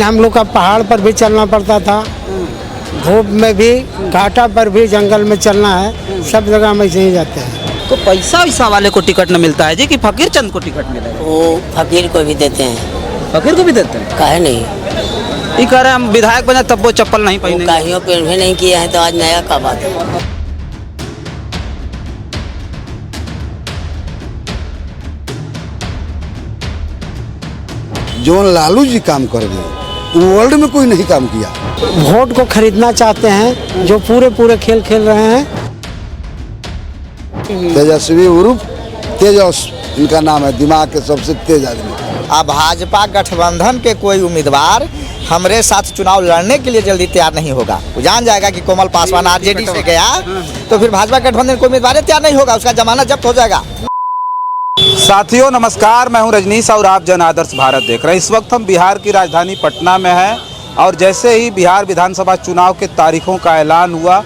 हम लोग का पहाड़ पर भी चलना पड़ता था, धूप में भी, घाटा पर भी, जंगल में चलना है, सब जगह हम ऐसे ही जाते हैं। तो पैसा वैसा वाले को टिकट न मिलता है जी कि फकीर चंद को टिकट मिलेगा? वो फकीर को भी देते हैं। फकीर को भी देते हैं? काहे नहीं? ये कह रहे हैं हम विधायक बने तब वो चप्पल नहीं पहने। काहियों पे नहीं किए हैं तो आज नया का बात है। जो लालू जी काम कर गए वर्ल्ड में कोई नहीं काम किया। वोट को खरीदना चाहते हैं, जो पूरे खेल खेल रहे हैं। तेजस्वी उर्फ तेजस इनका नाम है, दिमाग के सबसे तेज आदमी। अब भाजपा गठबंधन के कोई उम्मीदवार हमारे साथ चुनाव लड़ने के लिए जल्दी तैयार नहीं होगा। वो जान जाएगा कि कोमल पासवान आरजेडी से गया तो फिर भाजपा गठबंधन कोई उम्मीदवार तैयार नहीं होगा, उसका जमानत जब्त हो जाएगा। साथियों नमस्कार, मैं हूं रजनीश और आप जन आदर्श भारत देख रहे हैं। इस वक्त हम बिहार की राजधानी पटना में हैं और जैसे ही बिहार विधानसभा चुनाव के तारीखों का ऐलान हुआ,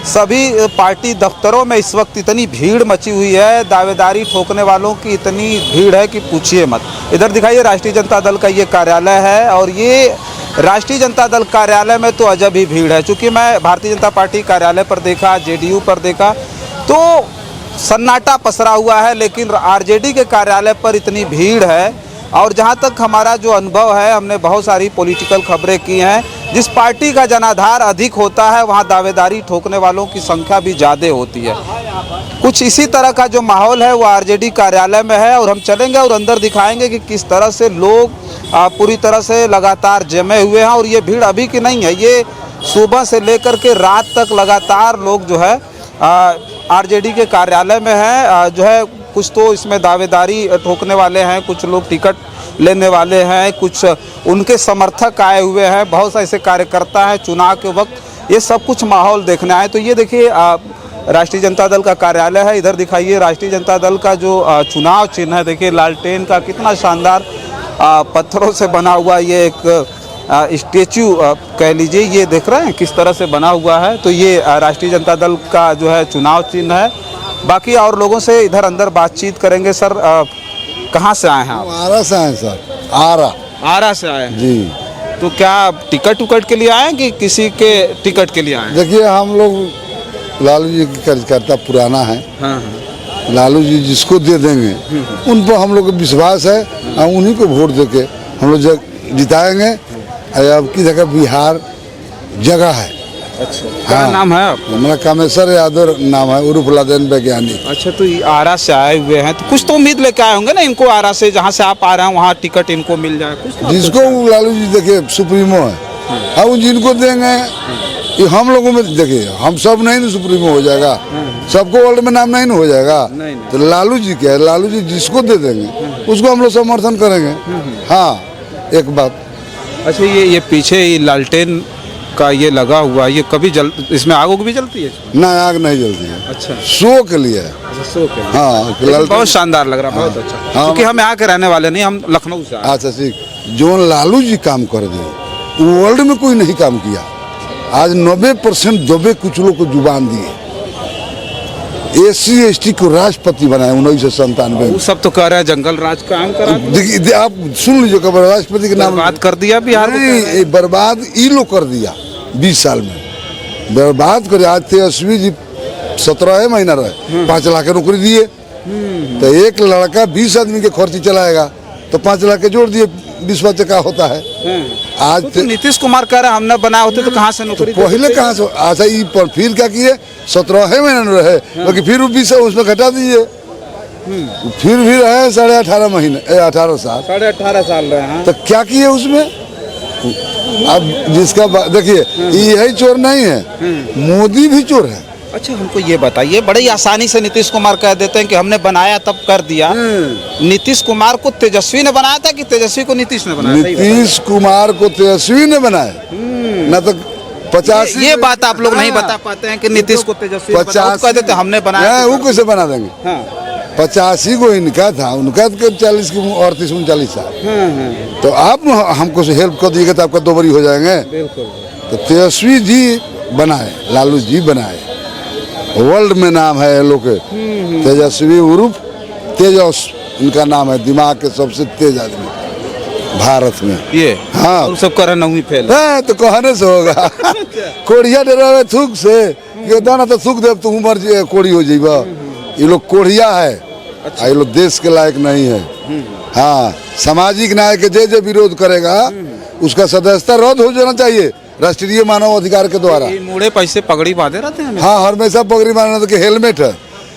सभी पार्टी दफ्तरों में इस वक्त इतनी भीड़ मची हुई है, दावेदारी ठोकने वालों की इतनी भीड़ है कि पूछिए मत। इधर दिखाइए राष्ट्रीय जनता दल का ये कार्यालय है और ये राष्ट्रीय जनता दल कार्यालय में तो अजब ही भीड़ है। चूँकि मैं भारतीय जनता पार्टी कार्यालय पर देखा, जेडीयू पर देखा तो सन्नाटा पसरा हुआ है, लेकिन आरजेडी के कार्यालय पर इतनी भीड़ है। और जहां तक हमारा जो अनुभव है, हमने बहुत सारी पॉलिटिकल खबरें की हैं, जिस पार्टी का जनाधार अधिक होता है वहां दावेदारी ठोकने वालों की संख्या भी ज़्यादा होती है। कुछ इसी तरह का जो माहौल है वो आरजेडी कार्यालय में है और हम चलेंगे और अंदर दिखाएंगे कि किस तरह से लोग पूरी तरह से लगातार जमे हुए हैं। और ये भीड़ अभी की नहीं है, ये सुबह से लेकर के रात तक लगातार लोग जो है आरजेडी के कार्यालय में है। जो है कुछ तो इसमें दावेदारी ठोकने वाले हैं, कुछ लोग टिकट लेने वाले हैं, कुछ उनके समर्थक आए हुए हैं, बहुत से ऐसे कार्यकर्ता हैं चुनाव के वक्त। ये सब कुछ माहौल देखने आए। तो ये देखिए राष्ट्रीय जनता दल का कार्यालय है। इधर दिखाइए राष्ट्रीय जनता दल का जो चुनाव चिन्ह है, देखिए लालटेन का कितना शानदार पत्थरों से बना हुआ ये एक स्टेचू कह लीजिए, ये देख रहे हैं किस तरह से बना हुआ है। तो ये राष्ट्रीय जनता दल का जो है चुनाव चिन्ह है। बाकी और लोगों से इधर अंदर बातचीत करेंगे। सर कहाँ से आए हैं आप? आरा से आए सर। आरा से आए हैं जी। तो क्या टिकट उकट के लिए आए हैं कि किसी के टिकट के लिए आए हैं? देखिए हम लोग लालू जी की कार्यकर्ता पुराना है। हाँ। लालू जी जिसको दे देंगे उन पर हम लोग को विश्वास है और उन्हीं को वोट देके हम लोग जिताएंगे। अब की जगह बिहार जगह है। अच्छा, क्या नाम है आपका? मेरा कामेश्वर यादव नाम है, उर्फ लादेन वैज्ञानिक। अच्छा, तो आरा से आए हुए हैं तो कुछ तो उम्मीद लेके आए होंगे ना इनको, आरा से जहाँ से आप आ रहे हैं वहाँ टिकट इनको मिल जाए कुछ तो। जिसको लालू जी देखिए सुप्रीमो है, हम जिनको देंगे ये हम लोगों में देखिए हम सब नहीं ना सुप्रीमो हो जाएगा, सबको वर्ल्ड में नाम नहीं ना हो जाएगा। नहीं। तो लालू जी क्या है, लालू जी जिसको दे देंगे उसको हम लोग समर्थन करेंगे। हाँ एक बात। अच्छा, ये पीछे ये लालटेन का ये लगा हुआ, ये कभी इसमें आग भी जलती है? ना आग नहीं जलती है। अच्छा, शो के लिए। अच्छा, शो के लिए। हाँ बहुत शानदार लग रहा है। बहुत अच्छा। हाँ, क्योंकि हम यहाँ के रहने वाले नहीं, हम लखनऊ से। अच्छा ठीक। जो लालू जी काम कर गए वर्ल्ड में कोई नहीं काम किया। आज 90% दबे कुचलों को जुबान दिए, SC ST को राष्ट्रपति बनाए 1997 में। सब तो कह रहे हैं जंगल राज काम करा। देखिए आप सुन लीजिए, कब राष्ट्रपति के नाम बात कर दिया बिहार को। बर्बाद ई लोग कर दिया 20 साल में, बर्बाद कर। आज तेजस्वी जी 17 महीना रहे, 5 लाख की नौकरी दिए। तो एक लड़का 20 आदमी के खर्ची चलाएगा तो 5 लाख के जोड़ दिए, 20 का होता है। आज तो नीतीश कुमार कह रहे हैं हमने बनाए होते तो कहाँ से नौकरी? पहले कहाँ से? अच्छा ये पर फिर क्या किए, 17 महीना रहे, बाकी फिर 20 उसमें घटा दीजिए, फिर भी रहे 18.5 महीने, 18 साल, 18.5 साल रहे हैं। तो क्या किए उसमें? अब जिसका देखिए यही चोर नहीं है, मोदी भी चोर है। अच्छा, हमको ये बताइए, बड़े ही आसानी से नीतीश कुमार कह देते हैं कि हमने बनाया तब कर दिया। नीतीश कुमार को तेजस्वी ने बनाया था कि तेजस्वी को नीतीश ने बनाया? नीतीश कुमार को तेजस्वी ने बनाया, न तो 50। ये बात आप लोग नहीं बता पाते हैं कि नीतीश को तेजस्वी 50 कह देते हमने बनाया। वो कैसे बना देंगे? 85 को इनका था, उनका 40 की 38-39 साल। तो आप हमको हेल्प कर दिएगा तो आपका 2 बारी हो जाएंगे। तो तेजस्वी जी बनाए, लालू जी बनाए, वर्ल्ड में नाम है लोग के। तेजस्वी उर्फ तेजस इनका नाम है, दिमाग के सबसे तेज आदमी। भारत में। ये हाँ। और सब कर नौवीं फेल। है तो कहने से होगा कोढ़िया डरावे थूक से ये दाना तो थूक दे तो उमर कोढ़ी हो जाएगा। ये लोग कोढ़िया है। अच्छा। ये लोग देश के लायक नहीं है। हाँ, सामाजिक न्याय के जे विरोध करेगा उसका सदस्यता रद्द हो जाना चाहिए राष्ट्रीय मानव अधिकार के द्वारा। मुड़े पैसे पगड़ी बांधे रहते हैं। हाँ, हमेशा पगड़ी बांधना तो हेलमेट है।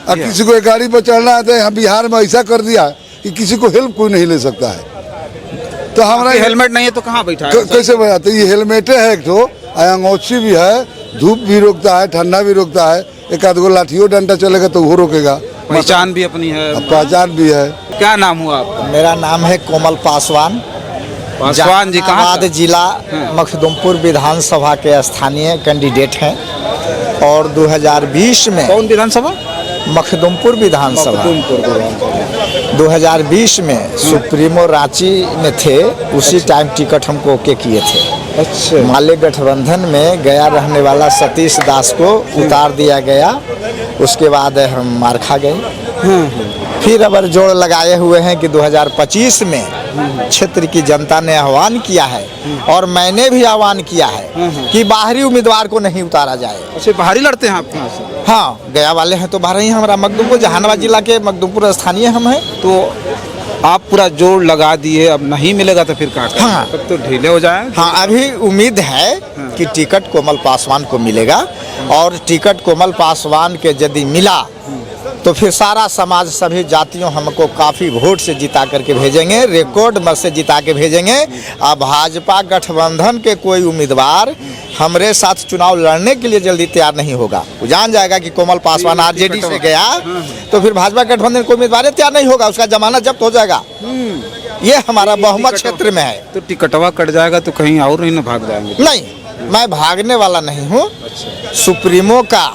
अब किसी को एक गाड़ी पर चढ़ना है तो यहाँ बिहार में ऐसा कर दिया कि किसी को हेल्प कोई नहीं ले सकता है। तो हमारा हेलमेट नहीं है तो कहाँ बैठा है? कैसे बनाते? ये हेलमेट है एक तो, अंगोछी भी है, धूप भी रोकता है, ठंडा भी रोकता है। एक आध गो लाठियों डंडा चलेगा तो वो रोकेगा। पहचान भी अपनी है। पहचान भी है। क्या नाम हुआ आपका? मेरा नाम है कोमल पासवान। पासवान जी कहाँ जहानाबाद जिला मखदुमपुर विधानसभा के स्थानीय कैंडिडेट हैं और 2020 में कौन विधानसभा? मखदुमपुर विधानसभा 2020 में सुप्रीमो रांची में थे। उसी टाइम टिकट हमको ओके किए थे। अच्छा। माले गठबंधन में गया रहने वाला सतीश दास को उतार दिया गया। उसके बाद हम मार खा गए। फिर अब जोड़ लगाए हुए हैं कि 2025 में क्षेत्र की जनता ने आह्वान किया है और मैंने भी आह्वान किया है कि बाहरी उम्मीदवार को नहीं उतारा जाए। अच्छा, बाहरी लड़ते हैं आप यहाँ से? हाँ, गया वाले हैं तो बाहर ही। हमारा मखदुमपुर जहानाबाद जिला के मखदुमपुर स्थानीय हम हैं। तो आप पूरा जोड़ लगा दिए, अब नहीं मिलेगा तो फिर काट। हाँ। तब तो ढीले हो जाए। हाँ, अभी उम्मीद है कि टिकट कोमल पासवान को मिलेगा और टिकट कोमल पासवान के यदि मिला तो फिर सारा समाज सभी जातियों हमको काफ़ी वोट से जिता करके भेजेंगे, रिकॉर्ड मत से जिता के भेजेंगे। अब भाजपा गठबंधन के कोई उम्मीदवार हमारे साथ चुनाव लड़ने के लिए जल्दी तैयार नहीं होगा। वो जान जाएगा कि कोमल पासवान आरजेडी से गया तो फिर भाजपा गठबंधन कोई उम्मीदवार तैयार नहीं होगा, उसका जमानत जब्त हो जाएगा। ये हमारा बहुमत क्षेत्र में है। तो टिकटवा कट जाएगा तो कहीं और नहीं ना भाग जाएंगे? नहीं, मैं भागने वाला नहीं हूँ। सुप्रीमो का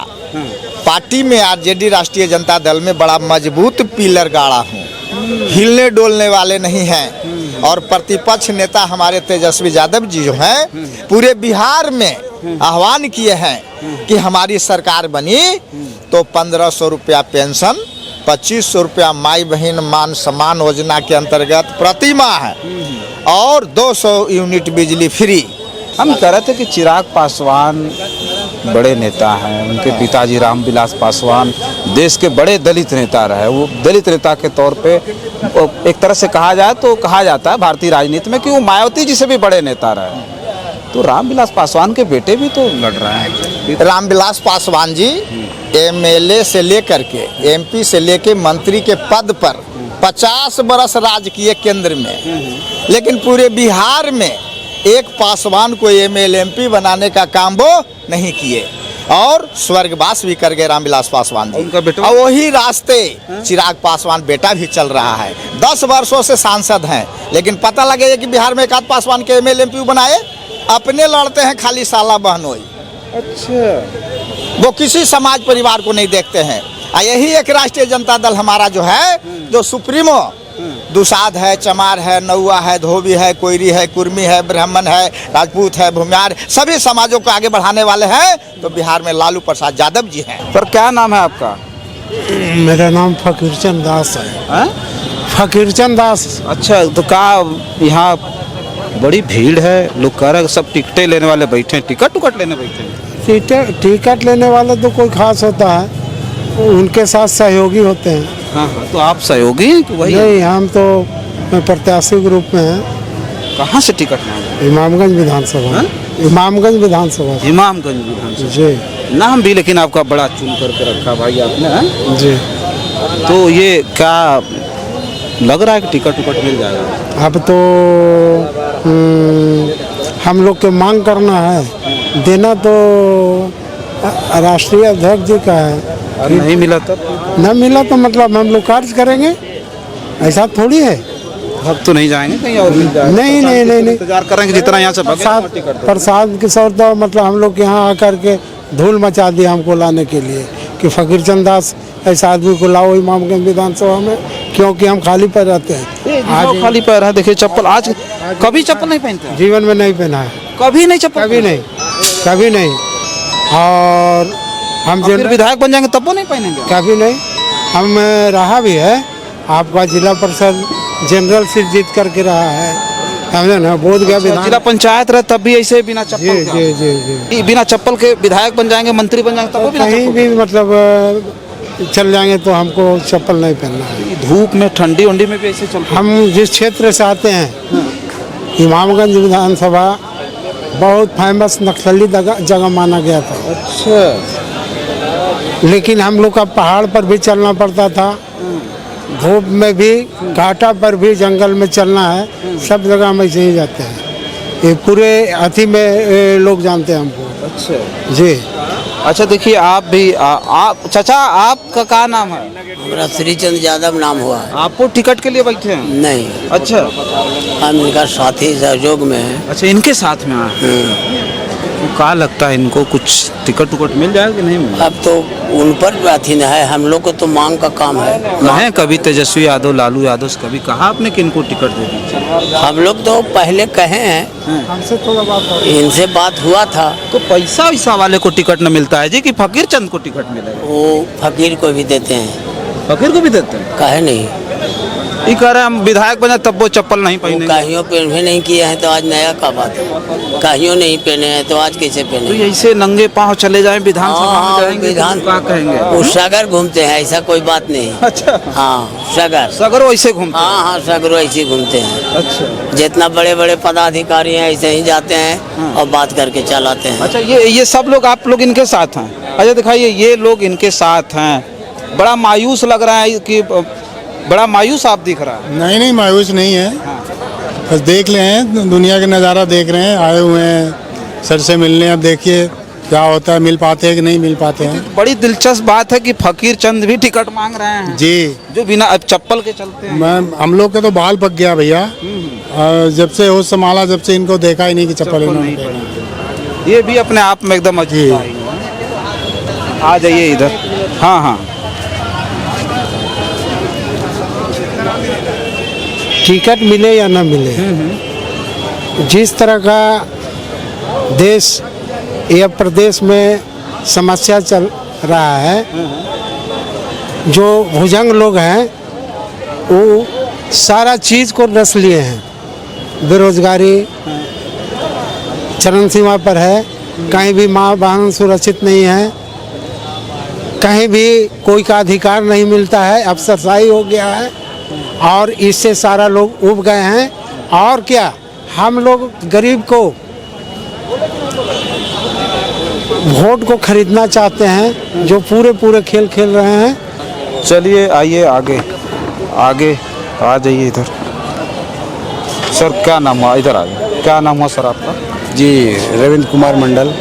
पार्टी में आरजेडी राष्ट्रीय जनता दल में बड़ा मजबूत पिलर गाड़ा हूँ। हिलने डोलने वाले नहीं हैं। और प्रतिपक्ष नेता हमारे तेजस्वी यादव जी जो हैं पूरे बिहार में आह्वान किए हैं कि हमारी सरकार बनी तो 1500 रुपया पेंशन, 2500 रुपया माई बहन मान सम्मान योजना के अंतर्गत प्रति माह और 200 यूनिट बिजली फ्री। हम कह रहे थे कि चिराग पासवान बड़े नेता हैं, उनके पिताजी रामविलास पासवान देश के बड़े दलित नेता रहे। वो दलित नेता के तौर पे एक तरह से कहा जाए तो कहा जाता है भारतीय राजनीति में कि वो मायावती जी से भी बड़े नेता रहे। तो रामविलास पासवान के बेटे भी तो लड़ रहे हैं। रामविलास पासवान जी एमएलए से लेकर के एमपी से लेकर मंत्री के पद पर 50 बरस राज किए केंद्र में, लेकिन पूरे बिहार में एक पासवान को एमएलए एमपी बनाने का काम वो नहीं किए और स्वर्गवास भी कर गए रामविलास पासवान जी। उनका बेटा और वही रास्ते चिराग पासवान बेटा भी चल रहा है। 10 वर्षों से सांसद हैं, लेकिन पता लगे कि बिहार में एक आध पासवान के एमएलए एमपी बनाए, अपने लड़ते हैं खाली साला बहनोई। अच्छा। वो किसी समाज परिवार को नहीं देखते हैं। यही एक राष्ट्रीय जनता दल हमारा जो है, जो सुप्रीमो दुसाध है, चमार है, नौआ है, धोबी है, कोयरी है, कुर्मी है, ब्राह्मण है, राजपूत है, भूमियार, सभी समाजों को आगे बढ़ाने वाले हैं तो बिहार में लालू प्रसाद यादव जी हैं। पर क्या नाम है आपका? मेरा नाम फकीरचंद दास है। फकीरचंद दास। अच्छा, तो क्या यहाँ बड़ी भीड़ है? लोग कह रहे हैं सब टिकटें लेने वाले बैठे हैं, टिकट लेने बैठे हैं। टिकट लेने वाले तो कोई खास होता है, उनके साथ सहयोगी होते हैं। हाँ, तो आप सहयोगी हैं कि वही? नहीं, हम तो प्रत्याशी ग्रुप में हैं। कहाँ से टिकट मांगे? इमामगंज विधानसभा। इमामगंज विधानसभा। इमामगंज विधानसभा जी। नाम भी लेकिन आपका बड़ा चुन करके रखा भाई आपने, है? जी। तो ये क्या लग रहा है कि टिकट मिल जाएगा? अब तो हम लोग के मांग करना है, देना तो राष्ट्रीय अध्यक्ष जी का है। नहीं मिला तब? न मिला तो मतलब हम लोग कार्य करेंगे, ऐसा थोड़ी है। अब तो नहीं जाएंगे कहीं और मिल जाएगा? नहीं। इंतजार करेंगे जितना यहाँ से प्रसाद किशोर तो मतलब हम लोग के यहाँ आकर के धूल मचा दिया हमको लाने के लिए कि फकीरचंद दास ऐसा आदमी को लाओ इमामगंज विधानसभा में, क्योंकि हम खाली पैर रहते हैं। आज खाली पैर है। देखिए चप्पल आज कभी चप्पल नहीं पहनते? जीवन में नहीं पहना है। कभी नहीं चप्पल? कभी नहीं। और हम फिर विधायक बन जाएंगे तब वो नहीं पहनेंगे? कभी नहीं। हम रहा भी है, आपका जिला परिषद जनरल सीट जीत करके रहा है, समझे ना, बोध गया जिला विधान। पंचायत रहे तब भी ऐसे बिना जी चप्पल के जी जी जी बिना चप्पल के विधायक बन जाएंगे, मंत्री बन जाएंगे, तब भी बिना कहीं चप्पल भी मतलब चल जाएंगे तो हमको चप्पल नहीं पहनना है। के। धूप में ठंडी उंडी में भी ऐसे चलते हैं। हम जिस क्षेत्र से आते हैं, इमामगंज विधानसभा बहुत फेमस नक्सली जगह माना गया था, अच्छा, लेकिन हम लोग का पहाड़ पर भी चलना पड़ता था, धूप में भी, घाटा पर भी, जंगल में चलना है, सब जगह हम ऐसे ही जाते हैं। ये पूरे अथी में लोग जानते हैं हमको। अच्छा जी अच्छा। देखिए आप भी आप चाचा, आपका क्या नाम है? हमारा श्रीचंद यादव नाम हुआ है। आपको टिकट के लिए बैठे हैं? नहीं, अच्छा हम इनका साथी सहयोग में है। अच्छा, इनके साथ में आए। तो क्या लगता है इनको कुछ टिकट उकट मिल जाएगा कि नहीं मिलेगा? अब तो उन पर अथी न है, हम लोग को तो मांग का काम है। कहें कभी तेजस्वी यादव, लालू यादव से कभी कहा आपने कि इनको टिकट दे दीजिए? हम लोग तो पहले कहे हैं, हमसे थोड़ा बात हो। इनसे बात हुआ था। तो पैसा वैसा वाले को टिकट न मिलता है जी, कि फकीर चंद को टिकट मिलेगा? वो फकीर को भी देते हैं, फकीर को भी देते हैं? कहे नहीं। ये कह रहे हैं हम विधायक बने तब वो चप्पल नहीं वो पहनेंगे। कहियों पहने नहीं किए हैं तो आज नया का बात है। कहियों नहीं पहने हैं तो आज कैसे तो पहने? ऐसे नंगे पाँव चले जाएं विधानसभा में हाँ, जाएंगे विधान तो क्या कहेंगे? वो सगर घूमते हैं, ऐसा कोई बात नहीं। अच्छा, हाँ सगर, सगर ऐसे घूमते हैं? हाँ हाँ सगर ऐसे घूमते हैं। अच्छा जितना बड़े बड़े पदाधिकारी हैं ऐसे ही जाते हैं और बात करके चलाते हैं। अच्छा, ये सब लोग आप लोग इनके साथ हैं? अच्छा दिखाइए, ये लोग इनके साथ हैं। बड़ा मायूस लग रहा है कि बड़ा मायूस आप दिख रहा है। नहीं नहीं, मायूस नहीं है, बस देख ले हैं, दुनिया का नज़ारा देख रहे हैं, आए हुए हैं सर से मिलने। अब देखिए क्या होता है, मिल पाते हैं कि नहीं मिल पाते हैं। बड़ी दिलचस्प बात है कि फकीर चंद भी टिकट मांग रहे हैं, जी, जो बिना अब चप्पल के चलते हैं। हम लोग के तो बाल पक गया भैया, जब से होश संभाला जब से इनको देखा ही नहीं कि चप्पल इन्होंने पहना। ये भी अपने आप में एकदम जी। अजीब है। आ जाइए इधर। हाँ हाँ, टिकट मिले या ना मिले, जिस तरह का देश या प्रदेश में समस्या चल रहा है, जो भुजंग लोग हैं वो सारा चीज़ को रस लिए हैं। बेरोजगारी चरम सीमा पर है, कहीं भी माँ बहन सुरक्षित नहीं है, कहीं भी कोई का अधिकार नहीं मिलता है, अफसरशाही हो गया है, और इससे सारा लोग उब गए हैं। और क्या, हम लोग गरीब को वोट को खरीदना चाहते हैं, जो पूरे खेल खेल रहे हैं। चलिए आइए आगे आगे आ जाइए इधर। सर क्या नाम हुआ? इधर आ जाइए। क्या नाम हुआ सर आपका? जी, रविंद्र कुमार मंडल,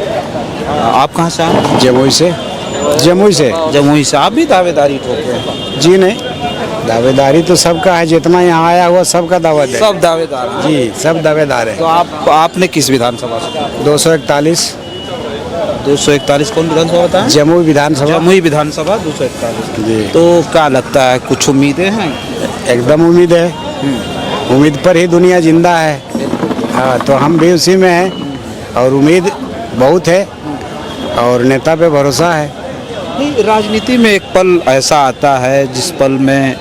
आप कहाँ से आए? जमुई से। जमुई से? जमुई से। आप भी दावेदारी ठोके हैं? जी नहीं, दावेदारी तो सबका है, जितना यहाँ आया हुआ सबका दावत है। सब दावेदार हैं? जी, सब दावेदार है। तो आपने किस विधानसभा से? 241 241 कौन विधानसभा बताया? जमुई विधानसभा। जमुई विधानसभा 241। जी, तो क्या लगता है, कुछ उम्मीदें हैं? एकदम उम्मीद है, उम्मीद पर ही दुनिया जिंदा है। हाँ, तो हम भी उसी में हैं और उम्मीद बहुत है और नेता पे भरोसा है। नहीं, राजनीति में एक पल ऐसा आता है जिस पल में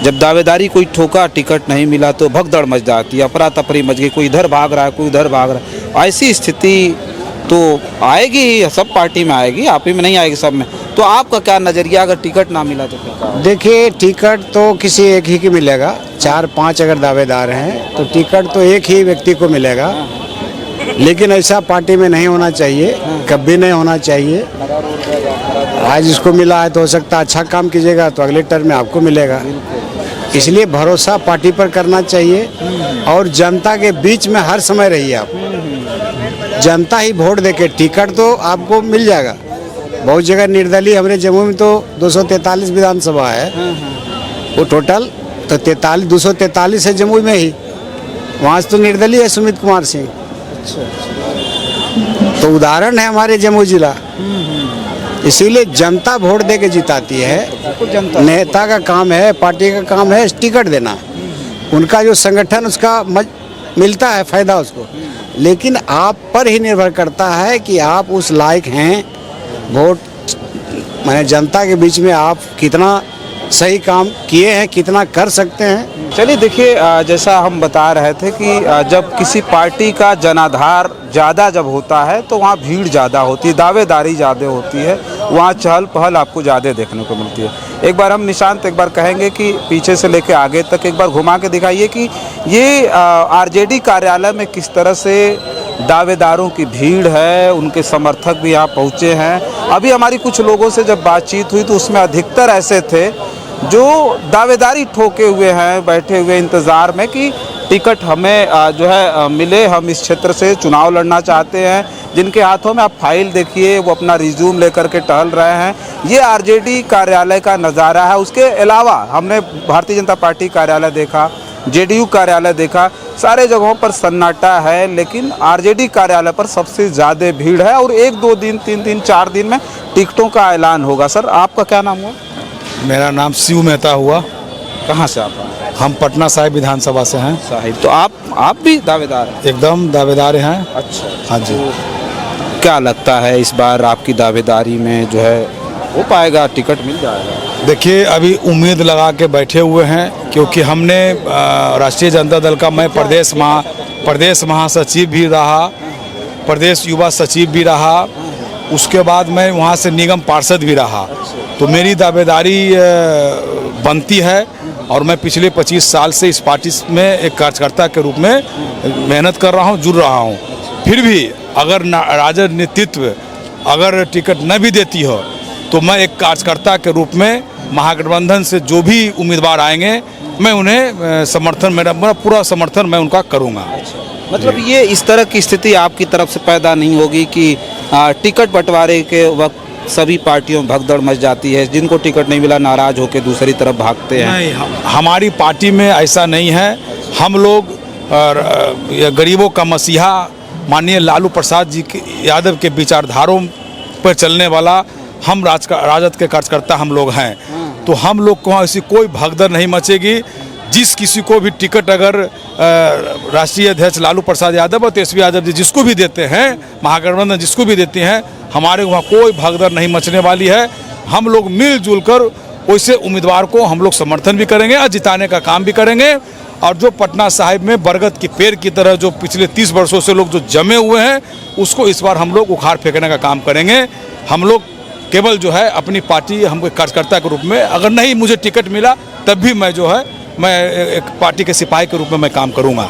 जब दावेदारी कोई ठोका, टिकट नहीं मिला तो भगदड़ मच जाती है, अफरा तफरी मच गई, कोई इधर भाग रहा है, कोई उधर भाग रहा है। ऐसी स्थिति तो आएगी ही, सब पार्टी में आएगी, आप ही में नहीं आएगी, सब में। तो आपका क्या नज़रिया, अगर टिकट ना मिला तो फिर क्या होगा? देखिए, टिकट तो किसी एक ही की मिलेगा। 4-5 अगर दावेदार हैं तो टिकट तो एक ही व्यक्ति को मिलेगा, लेकिन ऐसा पार्टी में नहीं होना चाहिए, कभी नहीं होना चाहिए। आज इसको मिला है तो हो सकता है अच्छा काम कीजिएगा तो अगले टर्म में आपको मिलेगा। इसलिए भरोसा पार्टी पर करना चाहिए और जनता के बीच में हर समय रहिए आप। जनता ही वोट देके, टिकट तो आपको मिल जाएगा। बहुत जगह निर्दलीय, हमारे जम्मू में तो 243 विधानसभा है वो टोटल, तो 243 है जम्मू में ही, वहाँ से तो निर्दलीय है सुमित कुमार सिंह। तो उदाहरण है हमारे जम्मू जिला। इसीलिए जनता वोट दे के जिताती है। नेता का काम है, पार्टी का काम है टिकट देना, उनका जो संगठन उसका मिलता है फायदा उसको, लेकिन आप पर ही निर्भर करता है कि आप उस लायक हैं। वोट माने जनता के बीच में आप कितना सही काम किए हैं, कितना कर सकते हैं। चलिए देखिए, जैसा हम बता रहे थे कि जब किसी पार्टी का जनाधार ज़्यादा जब होता है तो वहाँ भीड़ ज़्यादा होती है, दावेदारी ज़्यादा होती है, वहाँ चहल पहल आपको ज़्यादा देखने को मिलती है। एक बार हम निशांत एक बार कहेंगे कि पीछे से लेके आगे तक एक बार घुमा के दिखाइए कि ये आरजेडी कार्यालय में किस तरह से दावेदारों की भीड़ है, उनके समर्थक भी यहाँ पहुँचे हैं। अभी हमारी कुछ लोगों से जब बातचीत हुई तो उसमें अधिकतर ऐसे थे जो दावेदारी ठोके हुए हैं, बैठे हुए इंतज़ार में कि टिकट हमें जो है मिले, हम इस क्षेत्र से चुनाव लड़ना चाहते हैं। जिनके हाथों में आप फाइल देखिए, वो अपना रिज्यूम लेकर के टहल रहे हैं। ये आरजेडी कार्यालय का नज़ारा है। उसके अलावा हमने भारतीय जनता पार्टी कार्यालय देखा, जेडीयू कार्यालय देखा, सारे जगहों पर सन्नाटा है, लेकिन आरजेडी कार्यालय पर सबसे ज़्यादा भीड़ है। और 1-2 दिन, 3 दिन, 4 दिन में टिकटों का ऐलान होगा। सर, आपका क्या नाम हुआ? मेरा नाम शिव मेहता हुआ। कहाँ से आप? हम पटना साहिब विधानसभा से हैं। साहिब, तो आप भी दावेदार हैं? एकदम दावेदार हैं। अच्छा, हाँ जी। तो क्या लगता है इस बार आपकी दावेदारी में जो है हो पाएगा, टिकट मिल जाएगा? देखिए, अभी उम्मीद लगा के बैठे हुए हैं, क्योंकि हमने राष्ट्रीय जनता दल का मैं प्रदेश महासचिव भी रहा, प्रदेश युवा सचिव भी रहा, उसके बाद मैं वहाँ से निगम पार्षद भी रहा। तो मेरी दावेदारी बनती है और मैं पिछले 25 साल से इस पार्टी में एक कार्यकर्ता के रूप में मेहनत कर रहा हूँ, जुड़ रहा हूँ। फिर भी अगर राजद नेतृत्व अगर टिकट न भी देती हो तो मैं एक कार्यकर्ता के रूप में महागठबंधन से जो भी उम्मीदवार आएंगे मैं उन्हें समर्थन, मेरा पूरा समर्थन मैं उनका करूँगा। मतलब ये इस तरह की स्थिति आपकी तरफ से पैदा नहीं होगी कि टिकट बंटवारे के वक्त सभी पार्टियों में भगदड़ मच जाती है, जिनको टिकट नहीं मिला नाराज होकर दूसरी तरफ भागते हैं? नहीं, हमारी पार्टी में ऐसा नहीं है। हम लोग गरीबों का मसीहा माननीय लालू प्रसाद जी यादव के विचारधारों पर चलने वाला हम राजद के कार्यकर्ता हम लोग हैं। तो हम लोग को ऐसी कोई भगदड़ नहीं मचेगी। जिस किसी को भी टिकट अगर राष्ट्रीय अध्यक्ष लालू प्रसाद यादव और तेजस्वी यादव जी जिसको भी देते हैं, महागठबंधन जिसको भी देते हैं, हमारे वहाँ कोई भगदड़ नहीं मचने वाली है। हम लोग मिलजुल कर वैसे उम्मीदवार को हम लोग समर्थन भी करेंगे और जिताने का काम भी करेंगे। और जो पटना साहिब में बरगद के पेड़ की तरह जो पिछले 30 वर्षों से लोग जो जमे हुए हैं, उसको इस बार हम लोग उखाड़ फेंकने का काम करेंगे। हम लोग केवल जो है अपनी पार्टी, हम कार्यकर्ता के रूप में, अगर नहीं मुझे टिकट मिला तब भी मैं जो है मैं एक पार्टी के सिपाही के रूप में मैं काम करूंगा।